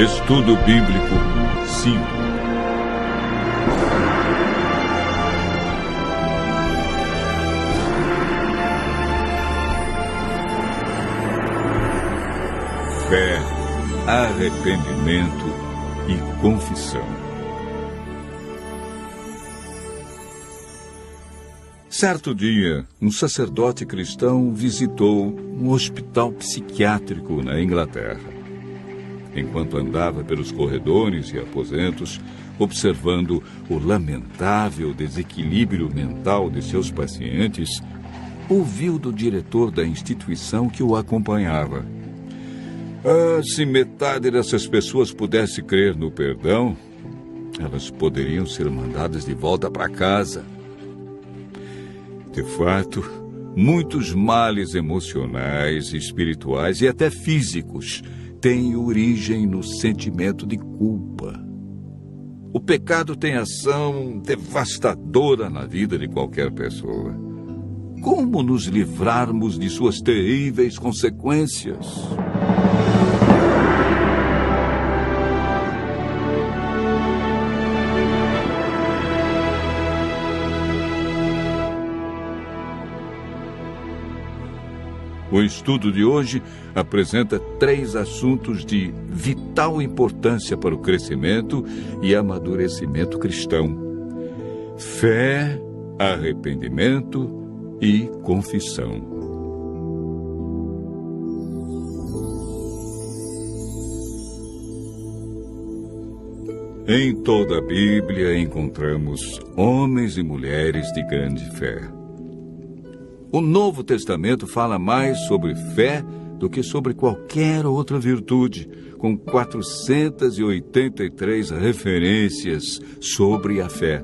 Estudo Bíblico 5. Fé, arrependimento e confissão. Certo dia, um sacerdote cristão visitou um hospital psiquiátrico na Inglaterra. Enquanto andava pelos corredores e aposentos, observando o lamentável desequilíbrio mental de seus pacientes, ouviu do diretor da instituição que o acompanhava: se metade dessas pessoas pudesse crer no perdão, elas poderiam ser mandadas de volta para casa. De fato, muitos males emocionais, espirituais e até físicos têm origem no sentimento de culpa. O pecado tem ação devastadora na vida de qualquer pessoa. Como nos livrarmos de suas terríveis consequências? O estudo de hoje apresenta 3 assuntos de vital importância para o crescimento e amadurecimento cristão: fé, arrependimento e confissão. Em toda a Bíblia encontramos homens e mulheres de grande fé. O Novo Testamento fala mais sobre fé do que sobre qualquer outra virtude, com 483 referências sobre a fé.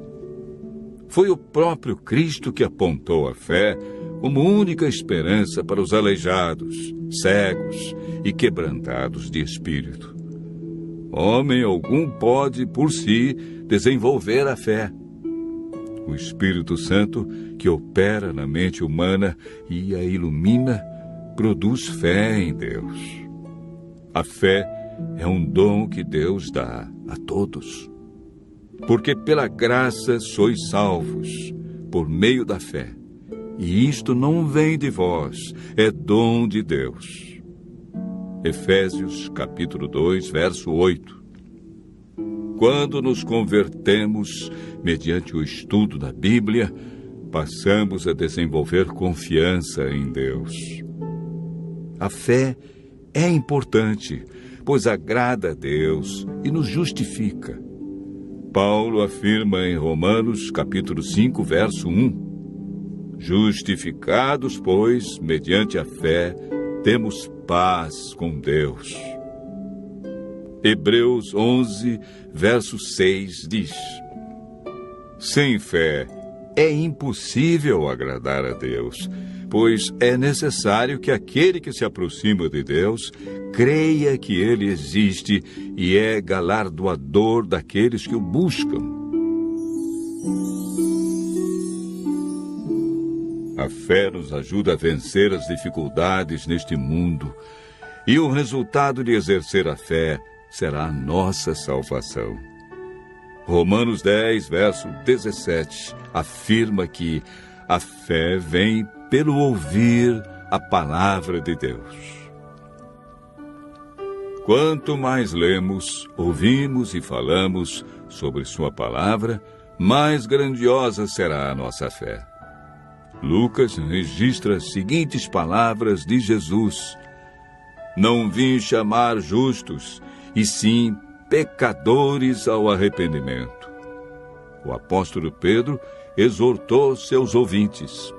Foi o próprio Cristo que apontou a fé como única esperança para os aleijados, cegos e quebrantados de espírito. Homem algum pode, por si, desenvolver a fé. O Espírito Santo, que opera na mente humana e a ilumina, produz fé em Deus. A fé é um dom que Deus dá a todos. Porque pela graça sois salvos, por meio da fé. E isto não vem de vós, é dom de Deus. Efésios, capítulo 2, verso 8. Quando nos convertemos, mediante o estudo da Bíblia, passamos a desenvolver confiança em Deus. A fé é importante, pois agrada a Deus e nos justifica. Paulo afirma em Romanos, capítulo 5, verso 1: Justificados, pois, mediante a fé, temos paz com Deus. Hebreus 11, verso 6 diz: Sem fé é impossível agradar a Deus, pois é necessário que aquele que se aproxima de Deus creia que Ele existe e é galardoador daqueles que o buscam. A fé nos ajuda a vencer as dificuldades neste mundo, e o resultado de exercer a fé será a nossa salvação. Romanos 10, verso 17, afirma que a fé vem pelo ouvir a palavra de Deus. Quanto mais lemos, ouvimos e falamos sobre sua palavra, mais grandiosa será a nossa fé. Lucas registra as seguintes palavras de Jesus: Não vim chamar justos, e sim pecadores ao arrependimento. O apóstolo Pedro exortou seus ouvintes: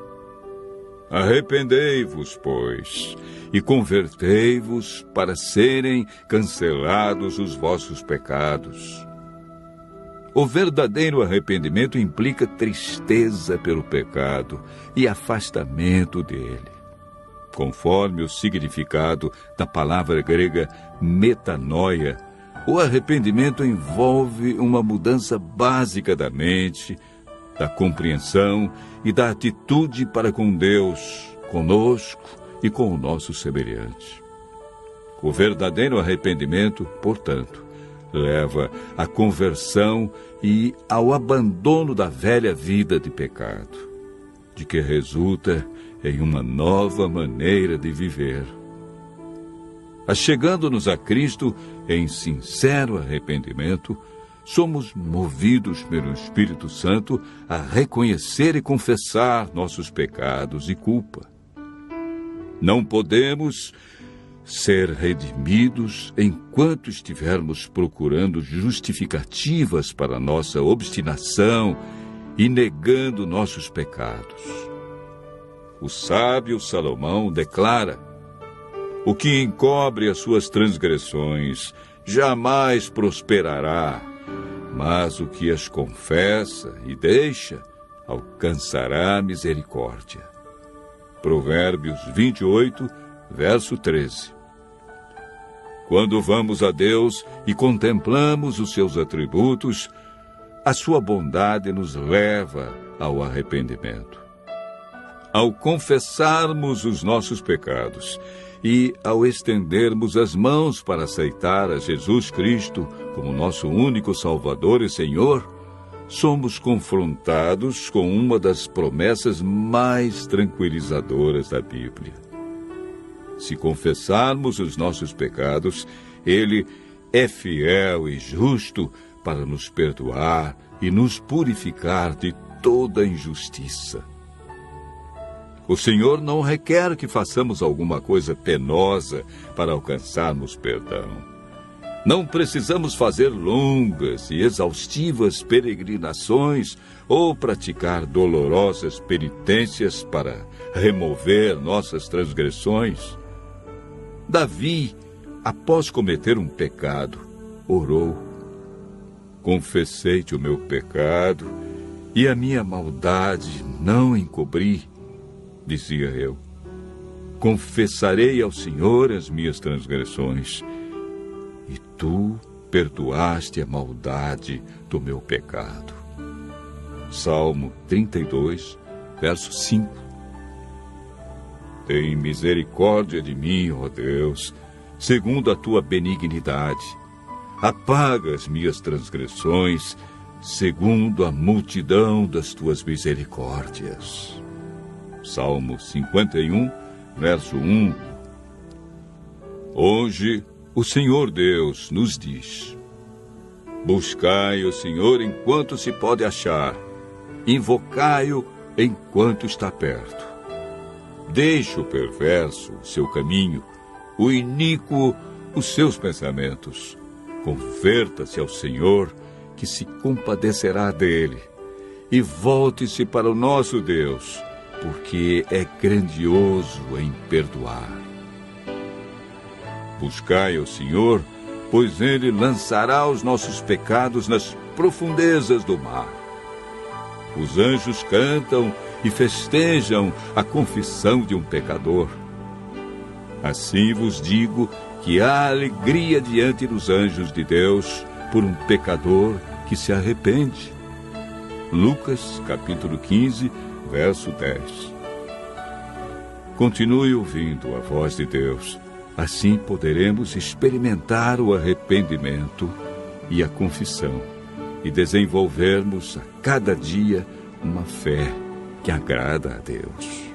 Arrependei-vos, pois, e convertei-vos para serem cancelados os vossos pecados. O verdadeiro arrependimento implica tristeza pelo pecado e afastamento dele. Conforme o significado da palavra grega metanoia, o arrependimento envolve uma mudança básica da mente, da compreensão e da atitude para com Deus, conosco e com o nosso semelhante. O verdadeiro arrependimento, portanto, leva à conversão e ao abandono da velha vida de pecado, de que resulta em uma nova maneira de viver. Achegando-nos a Cristo em sincero arrependimento, somos movidos pelo Espírito Santo a reconhecer e confessar nossos pecados e culpa. Não podemos ser redimidos enquanto estivermos procurando justificativas para nossa obstinação e negando nossos pecados. O sábio Salomão declara: o que encobre as suas transgressões jamais prosperará, mas o que as confessa e deixa alcançará misericórdia. Provérbios 28, verso 13. Quando vamos a Deus e contemplamos os seus atributos, a sua bondade nos leva ao arrependimento. Ao confessarmos os nossos pecados e ao estendermos as mãos para aceitar a Jesus Cristo como nosso único Salvador e Senhor, somos confrontados com uma das promessas mais tranquilizadoras da Bíblia. Se confessarmos os nossos pecados, Ele é fiel e justo para nos perdoar e nos purificar de toda injustiça. O Senhor não requer que façamos alguma coisa penosa para alcançarmos perdão. Não precisamos fazer longas e exaustivas peregrinações ou praticar dolorosas penitências para remover nossas transgressões. Davi, após cometer um pecado, orou: confessei-te o meu pecado e a minha maldade não encobri. Dizia eu: confessarei ao Senhor as minhas transgressões, e tu perdoaste a maldade do meu pecado. Salmo 32, verso 5. Tem misericórdia de mim, ó Deus, segundo a tua benignidade. Apaga as minhas transgressões, segundo a multidão das tuas misericórdias. Salmo 51, verso 1. Hoje, o Senhor Deus nos diz: buscai o Senhor enquanto se pode achar, invocai-o enquanto está perto. Deixe o perverso o seu caminho, o iníquo os seus pensamentos. Converta-se ao Senhor, que se compadecerá dele, e volte-se para o nosso Deus, porque é grandioso em perdoar. Buscai ao Senhor, pois ele lançará os nossos pecados nas profundezas do mar. Os anjos cantam e festejam a confissão de um pecador. Assim vos digo que há alegria diante dos anjos de Deus por um pecador que se arrepende. Lucas, capítulo 15, verso 10. Continue ouvindo a voz de Deus. Assim poderemos experimentar o arrependimento e a confissão e desenvolvermos a cada dia uma fé que agrada a Deus.